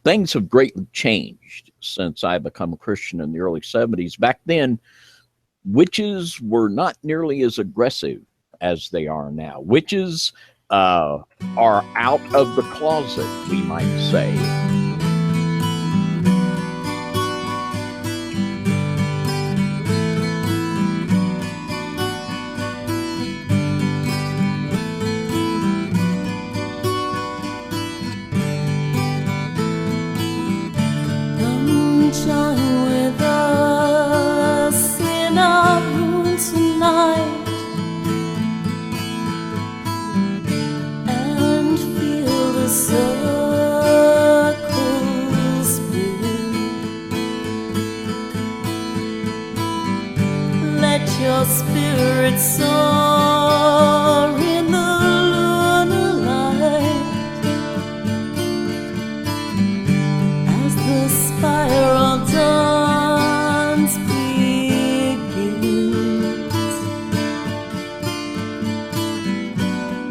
things have greatly changed since I become a Christian in the early 70s. Back then, witches were not nearly as aggressive as they are now. Witches are out of the closet, we might say. Join with us in our room tonight and feel the circles spin. Let your spirit soar in the lunar light as the spiral dance begins.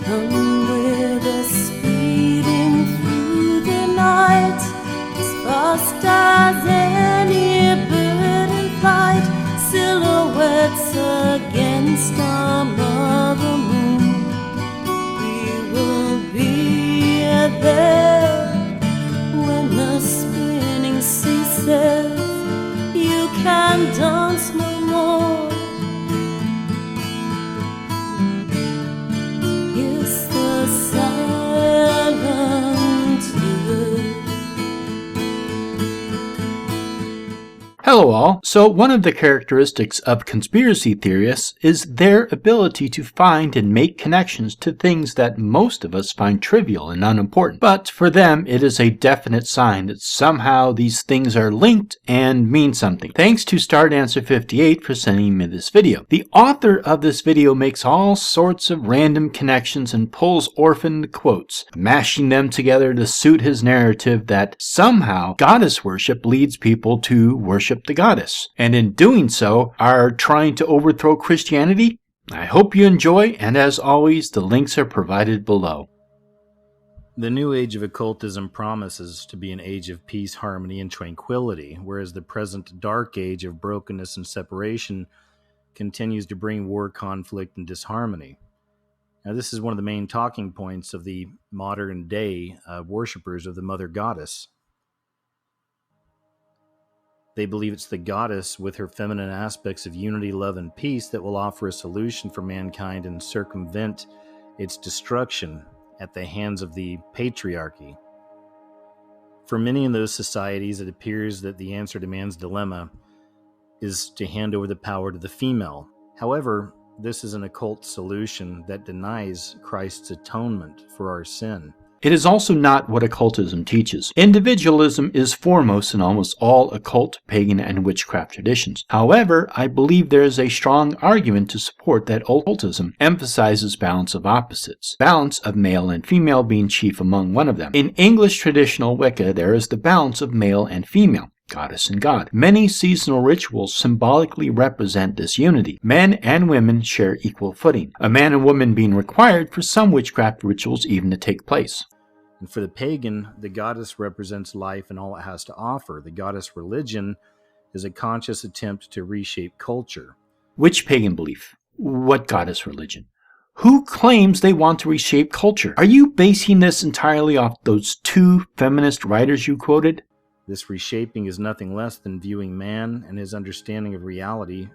Come with us speeding through the night as fast as any bird in flight, silhouettes against our mother moon. We will be there when the spinning ceases. You can dance no more. It's the silent earth. Hello all. So one of the characteristics of conspiracy theorists is their ability to find and make connections to things that most of us find trivial and unimportant. But for them, it is a definite sign that somehow these things are linked and mean something. Thanks to StartAnswer58 for sending me this video. The author of this video makes all sorts of random connections and pulls orphaned quotes, mashing them together to suit his narrative that somehow goddess worship leads people to worship the goddess, and in doing so are trying to overthrow Christianity. I hope you enjoy, and as always, the links are provided below. The new age of occultism promises to be an age of peace, harmony, and tranquility, whereas the present dark age of brokenness and separation continues to bring war, conflict, and disharmony. Now, this is one of the main talking points of the modern day worshippers of the Mother Goddess. They believe it's the goddess with her feminine aspects of unity, love, and peace that will offer a solution for mankind and circumvent its destruction at the hands of the patriarchy. For many in those societies, it appears that the answer to man's dilemma is to hand over the power to the female. However, this is an occult solution that denies Christ's atonement for our sin. It is also not what occultism teaches. Individualism is foremost in almost all occult, pagan, and witchcraft traditions. However, I believe there is a strong argument to support that occultism emphasizes balance of opposites, balance of male and female being chief among one of them. In English traditional Wicca, there is the balance of male and female, goddess and god. Many seasonal rituals symbolically represent this unity. Men and women share equal footing, a man and woman being required for some witchcraft rituals even to take place. And for the pagan, the goddess represents life and all it has to offer. The goddess religion is a conscious attempt to reshape culture. Which pagan belief? What goddess religion? Who claims they want to reshape culture? Are you basing this entirely off those two feminist writers you quoted? This reshaping is nothing less than viewing man and his understanding of reality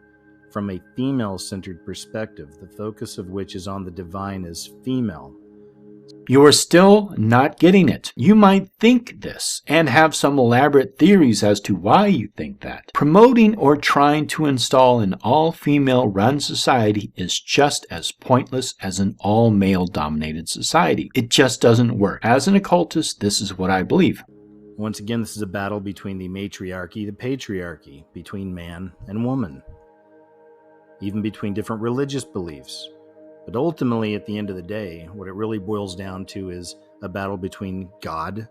from a female-centered perspective, the focus of which is on the divine as female. You are still not getting it. You might think this and have some elaborate theories as to why you think that. Promoting or trying to install an all-female run society is just as pointless as an all-male dominated society. It just doesn't work. As an occultist, this is what I believe. Once again, this is a battle between the matriarchy, the patriarchy, between man and woman, even between different religious beliefs. But ultimately, at the end of the day, what it really boils down to is a battle between God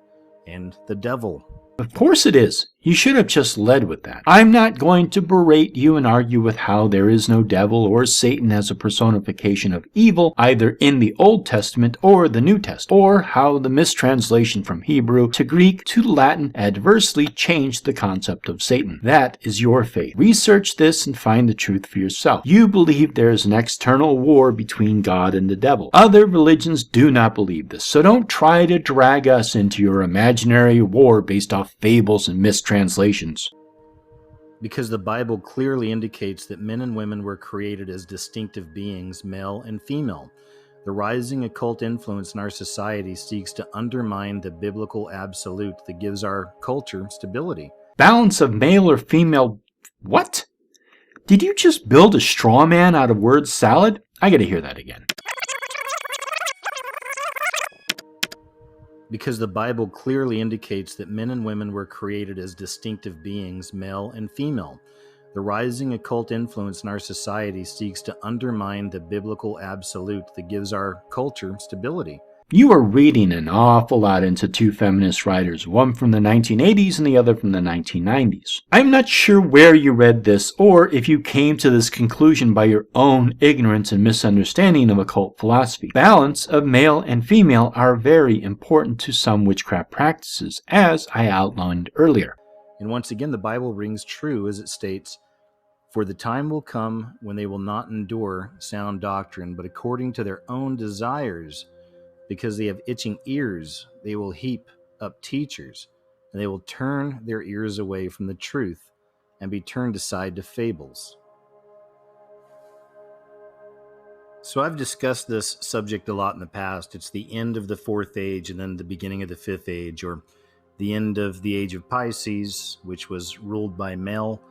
and the devil, Of course it is. You should have just led with that. I'm not going to berate you and argue with how there is no devil or Satan as a personification of evil either in the Old Testament or the New Testament, or how the mistranslation from Hebrew to Greek to Latin adversely changed the concept of Satan. That is your faith. Research this and find the truth for yourself. You believe there is an external war between God and the devil. Other religions do not believe this, so don't try to drag us into your imaginary war based off fables and mistranslations. Because the Bible clearly indicates that men and women were created as distinctive beings, male and female. The rising occult influence in our society seeks to undermine the biblical absolute that gives our culture stability. Balance of male or female... What? Did you just build a straw man out of word salad? I gotta hear that again. Because the Bible clearly indicates that men and women were created as distinctive beings, male and female. The rising occult influence in our society seeks to undermine the biblical absolute that gives our culture stability. You are reading an awful lot into two feminist writers, one from the 1980s and the other from the 1990s. I'm not sure where you read this or if you came to this conclusion by your own ignorance and misunderstanding of occult philosophy. Balance of male and female are very important to some witchcraft practices, as I outlined earlier. And once again, the Bible rings true as it states, "For the time will come when they will not endure sound doctrine, but according to their own desires, because they have itching ears, they will heap up teachers, and they will turn their ears away from the truth and be turned aside to fables." So I've discussed this subject a lot in the past. It's the end of the fourth age and then the beginning of the fifth age, or the end of the age of Pisces, which was ruled by male,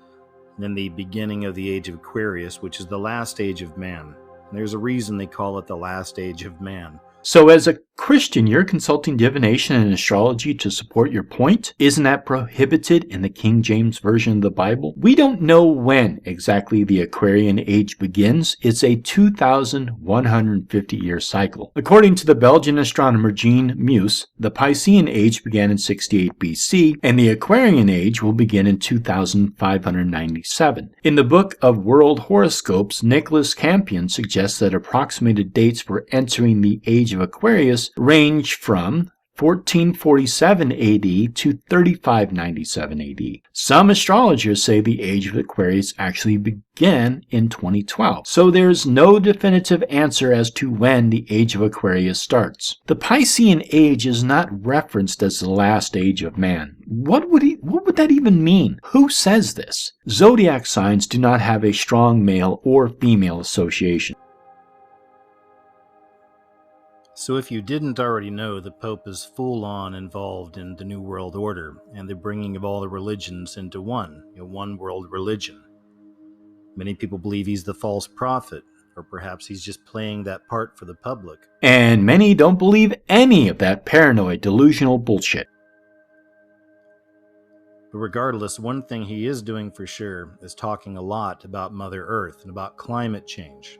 and then the beginning of the age of Aquarius, which is the last age of man. And there's a reason they call it the last age of man. So as a Christian, you're consulting divination and astrology to support your point? Isn't that prohibited in the King James Version of the Bible? We don't know when exactly the Aquarian age begins. It's a 2,150-year cycle. According to the Belgian astronomer Jean Meus, the Piscean age began in 68 BC, and the Aquarian age will begin in 2597. In the Book of World Horoscopes, Nicholas Campion suggests that approximated dates for entering the age of Aquarius range from 1447 AD to 3597 AD. Some astrologers say the age of Aquarius actually began in 2012, so there's no definitive answer as to when the age of Aquarius starts. The Piscean age is not referenced as the last age of man. What would that even mean? Who says this? Zodiac signs do not have a strong male or female association. So if you didn't already know, the Pope is full-on involved in the New World Order and the bringing of all the religions into one world religion. Many people believe he's the false prophet, or perhaps he's just playing that part for the public. And many don't believe any of that paranoid, delusional bullshit. But regardless, one thing he is doing for sure is talking a lot about Mother Earth and about climate change.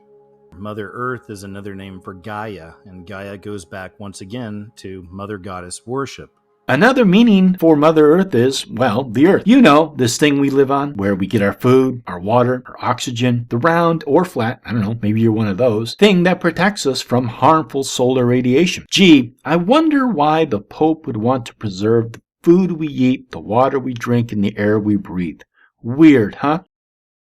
Mother Earth is another name for Gaia, and Gaia goes back once again to Mother Goddess worship. Another meaning for Mother Earth is, well, the Earth. You know, this thing we live on, where we get our food, our water, our oxygen, the round or flat, I don't know, maybe you're one of those, thing that protects us from harmful solar radiation. Gee, I wonder why the Pope would want to preserve the food we eat, the water we drink, and the air we breathe. Weird, huh?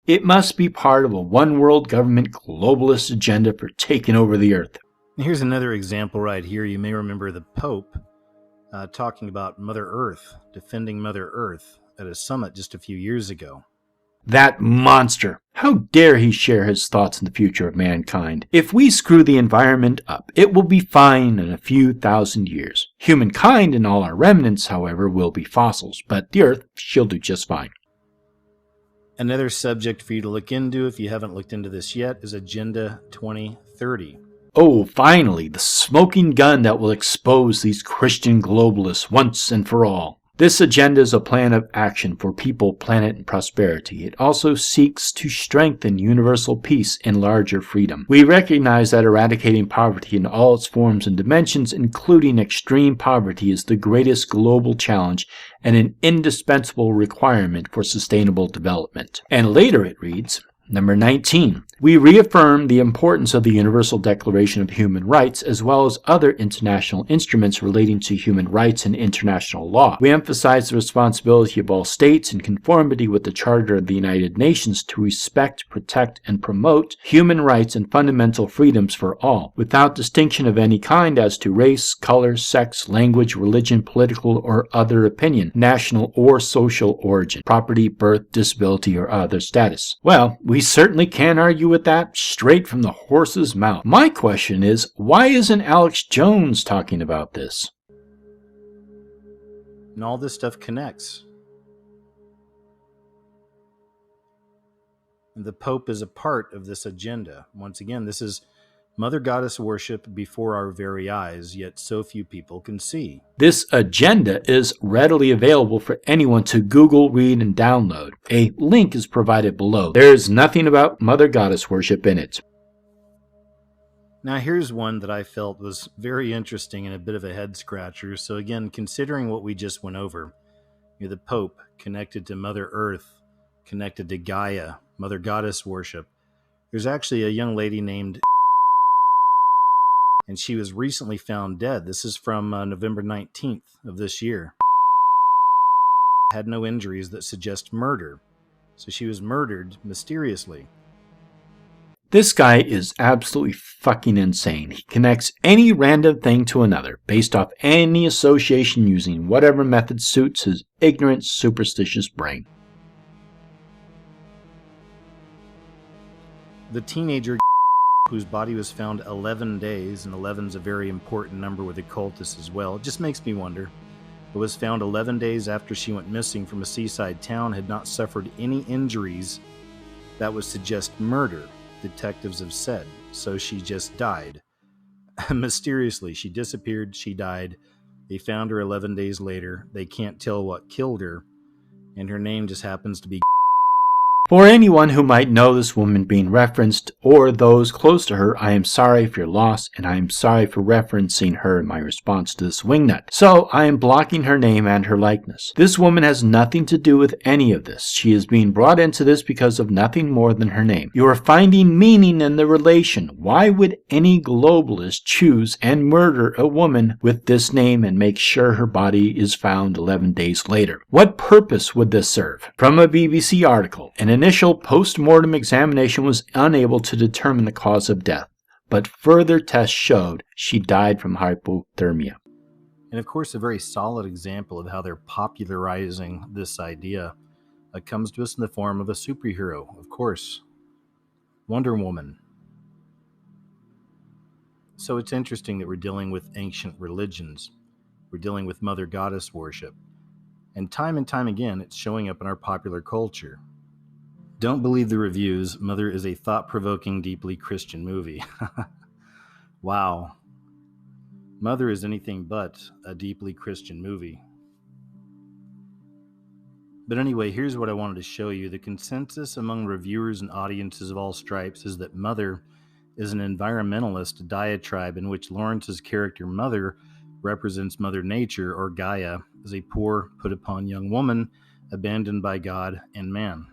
It must be part of a one-world government globalist agenda for taking over the Earth. Here's another example right here. You may remember the Pope talking about Mother Earth, defending Mother Earth at a summit just a few years ago. That monster! How dare he share his thoughts on the future of mankind? If we screw the environment up, it will be fine in a few thousand years. Humankind and all our remnants, however, will be fossils, but the Earth, she'll do just fine. Another subject for you to look into, if you haven't looked into this yet, is Agenda 2030. Oh, finally, the smoking gun that will expose these Christian globalists once and for all. This agenda is a plan of action for people, planet, and prosperity. It also seeks to strengthen universal peace and larger freedom. We recognize that eradicating poverty in all its forms and dimensions, including extreme poverty, is the greatest global challenge and an indispensable requirement for sustainable development. And later it reads, Number 19. We reaffirm the importance of the Universal Declaration of Human Rights as well as other international instruments relating to human rights and international law. We emphasize the responsibility of all states in conformity with the Charter of the United Nations to respect, protect, and promote human rights and fundamental freedoms for all, without distinction of any kind as to race, color, sex, language, religion, political or other opinion, national or social origin, property, birth, disability, or other status. Well, we certainly can't argue with that straight from the horse's mouth. My question is, why isn't Alex Jones talking about this? And all this stuff connects. And the Pope is a part of this agenda. Once again, this is Mother Goddess worship before our very eyes, yet so few people can see. This agenda is readily available for anyone to Google, read, and download. A link is provided below. There is nothing about Mother Goddess worship in it. Now here's one that I felt was very interesting and a bit of a head scratcher. So again, considering what we just went over, you're the Pope connected to Mother Earth, connected to Gaia, Mother Goddess worship. There's actually a young lady named and she was recently found dead. This is from November 19th of this year. Had no injuries that suggest murder. So she was murdered mysteriously. This guy is absolutely fucking insane. He connects any random thing to another based off any association using whatever method suits his ignorant, superstitious brain. The teenager whose body was found 11 days, and 11's a very important number with occultists as well. It just makes me wonder. It was found 11 days after she went missing from a seaside town, had not suffered any injuries that would suggest murder, detectives have said. So she just died. Mysteriously, she disappeared, she died. They found her 11 days later. They can't tell what killed her, and her name just happens to be. For anyone who might know this woman being referenced, or those close to her, I am sorry for your loss, and I am sorry for referencing her in my response to this wingnut. So, I am blocking her name and her likeness. This woman has nothing to do with any of this. She is being brought into this because of nothing more than her name. You are finding meaning in the relation. Why would any globalist choose and murder a woman with this name and make sure her body is found 11 days later? What purpose would this serve? From a BBC article, an initial post-mortem examination was unable to determine the cause of death, but further tests showed she died from hypothermia. And of course, a very solid example of how they're popularizing this idea comes to us in the form of a superhero, of course, Wonder Woman. So it's interesting that we're dealing with ancient religions. We're dealing with Mother Goddess worship. And time again, it's showing up in our popular culture. Don't believe the reviews. Mother is a thought-provoking, deeply Christian movie. Wow. Mother is anything but a deeply Christian movie. But anyway, here's what I wanted to show you. The consensus among reviewers and audiences of all stripes is that Mother is an environmentalist diatribe in which Lawrence's character Mother represents Mother Nature, or Gaia, as a poor, put-upon young woman abandoned by God and man.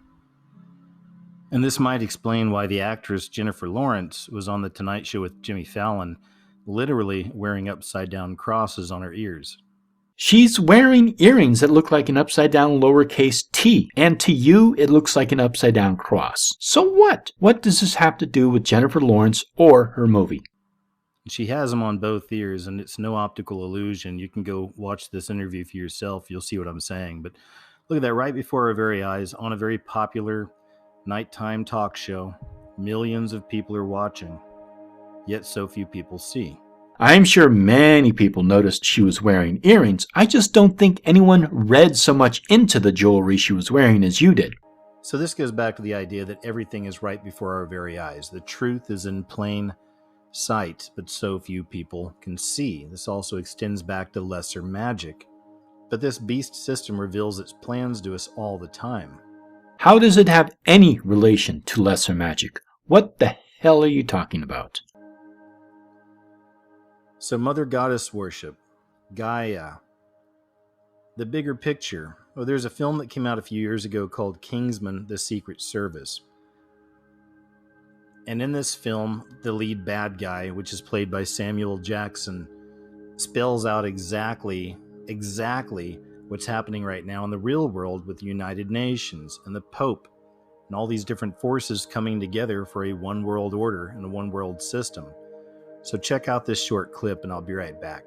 And this might explain why the actress Jennifer Lawrence was on The Tonight Show with Jimmy Fallon, literally wearing upside-down crosses on her ears. She's wearing earrings that look like an upside-down lowercase t, and to you, it looks like an upside-down cross. So what? What does this have to do with Jennifer Lawrence or her movie? She has them on both ears, and it's no optical illusion. You can go watch this interview for yourself. You'll see what I'm saying. But look at that, right before our very eyes, on a very popular nighttime talk show. Millions of people are watching, yet so few people see. I'm sure many people noticed she was wearing earrings. I just don't think anyone read so much into the jewelry she was wearing as you did. So this goes back to the idea that everything is right before our very eyes. The truth is in plain sight, but so few people can see. This also extends back to lesser magic. But this beast system reveals its plans to us all the time. How does it have any relation to lesser magic? What the hell are you talking about? So Mother Goddess worship, Gaia, the bigger picture. Well, there's a film that came out a few years ago called Kingsman, The Secret Service. And in this film, the lead bad guy, which is played by Samuel Jackson, spells out exactly what's happening right now in the real world with the United Nations and the Pope and all these different forces coming together for a one world order and a one world system. So check out this short clip and I'll be right back.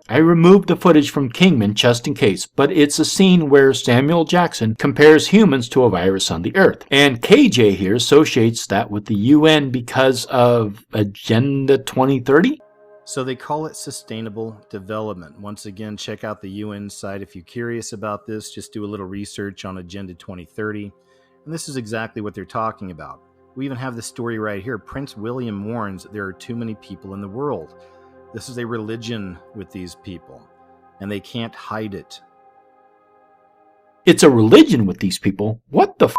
I removed the footage from Kingsman just in case, but it's a scene where Samuel Jackson compares humans to a virus on the Earth. And KJ here associates that with the UN because of Agenda 2030? So they call it sustainable development. Once again, check out the UN site if you're curious about this. Just do a little research on Agenda 2030. And this is exactly what they're talking about. We even have the story right here. Prince William warns that there are too many people in the world. This is a religion with these people, and they can't hide it. It's a religion with these people? What the f***?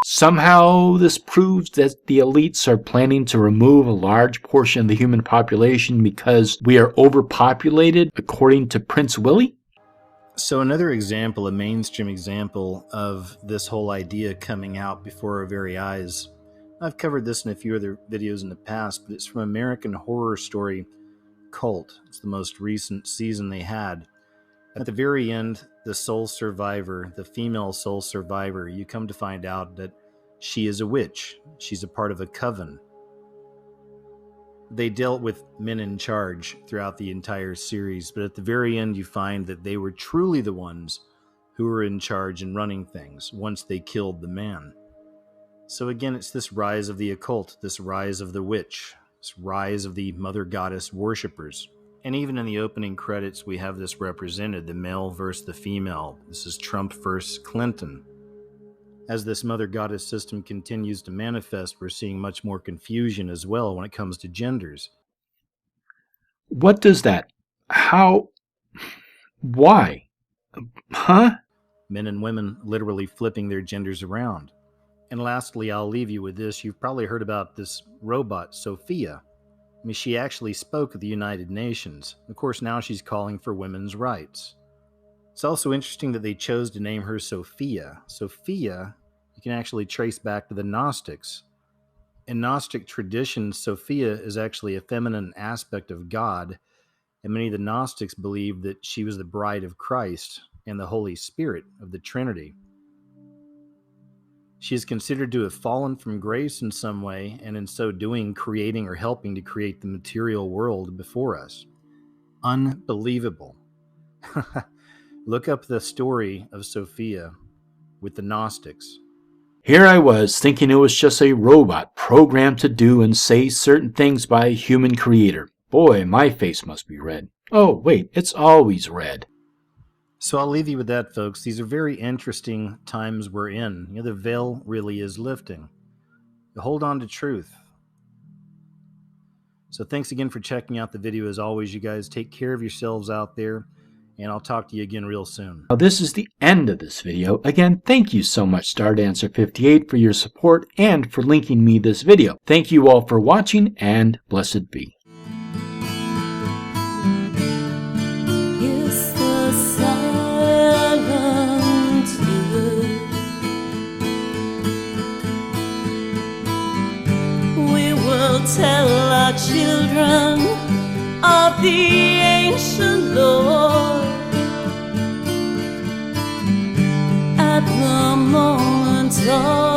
Somehow this proves that the elites are planning to remove a large portion of the human population because we are overpopulated, according to Prince Willie? So another example, a mainstream example of this whole idea coming out before our very eyes. I've covered this in a few other videos in the past, but it's from American Horror Story Cult. It's the most recent season they had. At the very end, the sole survivor, the female sole survivor, you come to find out that she is a witch. She's a part of a coven. They dealt with men in charge throughout the entire series, but at the very end you find that they were truly the ones who were in charge and running things once they killed the man. So again, it's this rise of the occult, this rise of the witch, this rise of the Mother Goddess worshippers. And even in the opening credits, we have this represented, the male versus the female. This is Trump versus Clinton. As this Mother Goddess system continues to manifest, we're seeing much more confusion as well when it comes to genders. What does that? How? Why? Huh? Men and women literally flipping their genders around. And lastly, I'll leave you with this. You've probably heard about this robot, Sophia. I mean, she actually spoke at the United Nations. Of course, now she's calling for women's rights. It's also interesting that they chose to name her Sophia. Sophia, you can actually trace back to the Gnostics. In Gnostic tradition, Sophia is actually a feminine aspect of God, and many of the Gnostics believed that she was the bride of Christ and the Holy Spirit of the Trinity. She is considered to have fallen from grace in some way, and in so doing, creating or helping to create the material world before us. Unbelievable. Look up the story of Sophia with the Gnostics. Here I was thinking it was just a robot programmed to do and say certain things by a human creator. Boy, my face must be red. Oh, wait, it's always red. So I'll leave you with that, folks. These are very interesting times we're in. You know, the veil really is lifting. Hold on to truth. So thanks again for checking out the video. As always, you guys take care of yourselves out there, and I'll talk to you again real soon. Now, this is the end of this video. Again, thank you so much, StarDancer58, for your support and for linking me this video. Thank you all for watching, and blessed be. Yes, the silent we will tell our children of the ancient Lord at the moment of